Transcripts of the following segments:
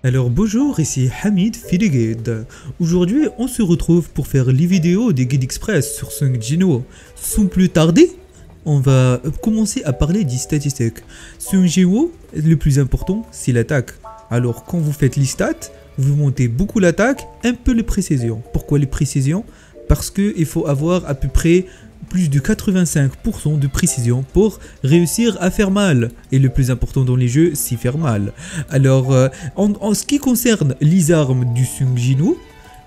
Alors bonjour, ici Hamid Filigate. Aujourd'hui, on se retrouve pour faire les vidéos des guides express sur Sung Jinwoo. Sans plus tarder, on va commencer à parler des statistiques. Sung Jinwoo, le plus important, c'est l'attaque. Alors quand vous faites les stats, vous montez beaucoup l'attaque, un peu les précisions. Pourquoi les précisions? Parce qu'il faut avoir à peu près plus de 85% de précision pour réussir à faire mal. Et le plus important dans les jeux, c'est faire mal. Alors, en ce qui concerne les armes du Sung Jinwoo,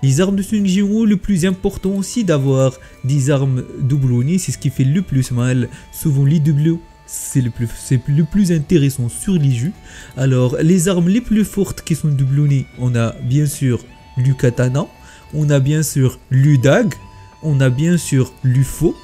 les armes de Sung Jinwoo, le plus important aussi d'avoir des armes doublonnées, c'est ce qui fait le plus mal. Souvent les doublons, c'est le plus intéressant sur les jeux. Alors, les armes les plus fortes qui sont doublonnées, on a bien sûr le katana, on a bien sûr le dag, on a bien sûr l'UFO,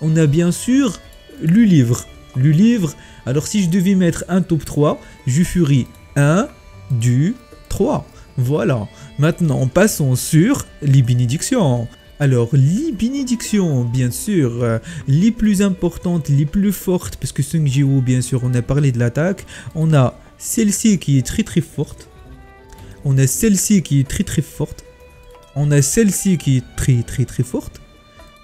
on a bien sûr le livre. Le livre, alors si je devais mettre un top 3, je ferais 1, 2, 3. Voilà. Maintenant, passons sur les bénédictions. Alors, les bénédictions, bien sûr, les plus importantes, les plus fortes, parce que Sung Jinwoo, bien sûr, on a parlé de l'attaque. On a celle-ci qui est très très forte. On a celle-ci qui est très très forte. On a celle-ci qui est très très très forte.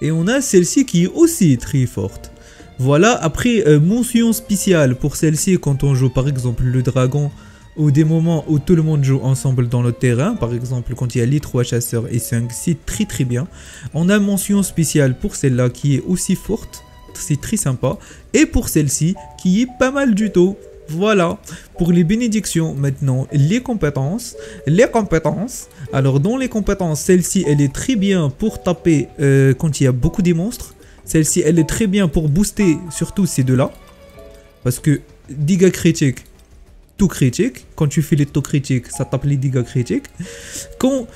Et on a celle-ci qui est aussi très forte. Voilà, après, mention spéciale pour celle-ci quand on joue par exemple le dragon, ou des moments où tout le monde joue ensemble dans le terrain, par exemple quand il y a les 3 chasseurs et 5, c'est très très bien. On a mention spéciale pour celle-là qui est aussi forte, c'est très sympa. Et pour celle-ci qui est pas mal du tout. Voilà, pour les bénédictions, maintenant, les compétences. Les compétences, alors dans les compétences, celle-ci, elle est très bien pour taper quand il y a beaucoup de monstres. Celle-ci, elle est très bien pour booster surtout ces deux-là. Parce que dégâts critiques, tout critique. Quand tu fais les taux critiques, ça tape les dégâts critiques.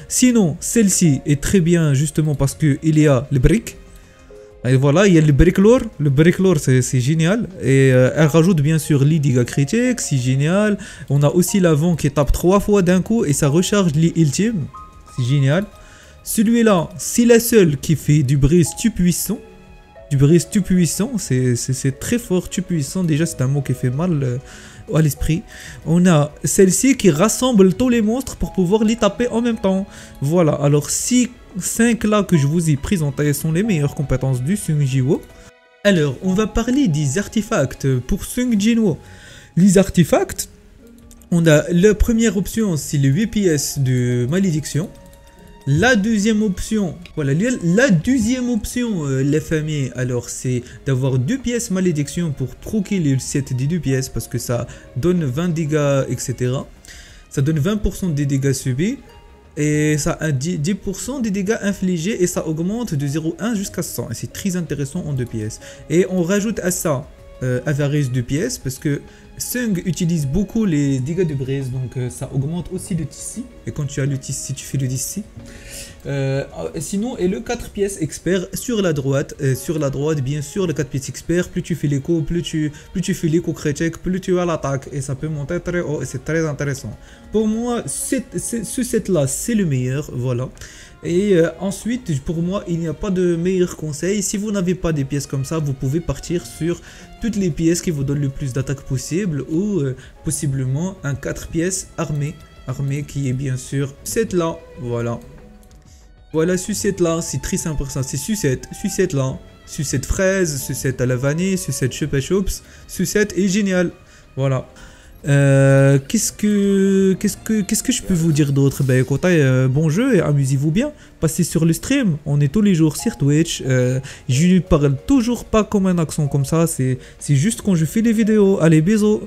Sinon, celle-ci est très bien justement parce qu'il y a les briques. Et voilà, il y a le Bricklore. Le Bricklore, c'est génial. Et elle rajoute bien sûr les dégâts critiques, c'est génial. On a aussi l'avant qui tape 3 fois d'un coup et ça recharge les ultimes. C'est génial. Celui-là, c'est la seule qui fait du brise tu puissant. Du brise tu puissant, c'est très fort, tu puissant. Déjà, c'est un mot qui fait mal à l'esprit. On a celle-ci qui rassemble tous les monstres pour pouvoir les taper en même temps. Voilà, alors si 5 là que je vous ai présentés sont les meilleures compétences du Sung Jinwoo. Alors, on va parler des artefacts pour Sung Jinwoo. Les artefacts, on a la première option, c'est les 8 pièces de malédiction. La deuxième option, voilà, la deuxième option, la famille, alors c'est d'avoir 2 pièces malédiction pour proquer le set des 2 pièces parce que ça donne 20 dégâts, etc. Ça donne 20% des dégâts subis et ça a 10% des dégâts infligés et ça augmente de 0,1 jusqu'à 100. Et c'est très intéressant en 2 pièces. Et on rajoute à ça Avarice 2 pièces parce que Sung utilise beaucoup les dégâts de brise, donc ça augmente aussi le tissu. Et quand tu as le tissu, tu fais le tissu. Sinon, et le 4 pièces expert sur la droite. Bien sûr, le 4 pièces expert, plus tu fais l'écho, plus tu fais l'écho critique, plus tu as l'attaque. Et ça peut monter très haut et c'est très intéressant. Pour moi, ce set-là, c'est le meilleur, voilà. Et ensuite, pour moi, il n'y a pas de meilleur conseil. Si vous n'avez pas des pièces comme ça, vous pouvez partir sur toutes les pièces qui vous donnent le plus d'attaque possible ou possiblement un 4 pièces armé qui est bien sûr cette là, voilà. Voilà, sucette là, c'est très simple ça, c'est sucette là, sucette fraise, sucette à la vanille, sucette chupa chups, sucette est génial, voilà. Qu'est-ce que je peux vous dire d'autre? Ben écoutez, bon jeu et amusez-vous bien. Passez sur le stream, on est tous les jours sur Twitch. Je ne parle toujours pas comme un accent comme ça, c'est juste quand je fais les vidéos. Allez, bisous.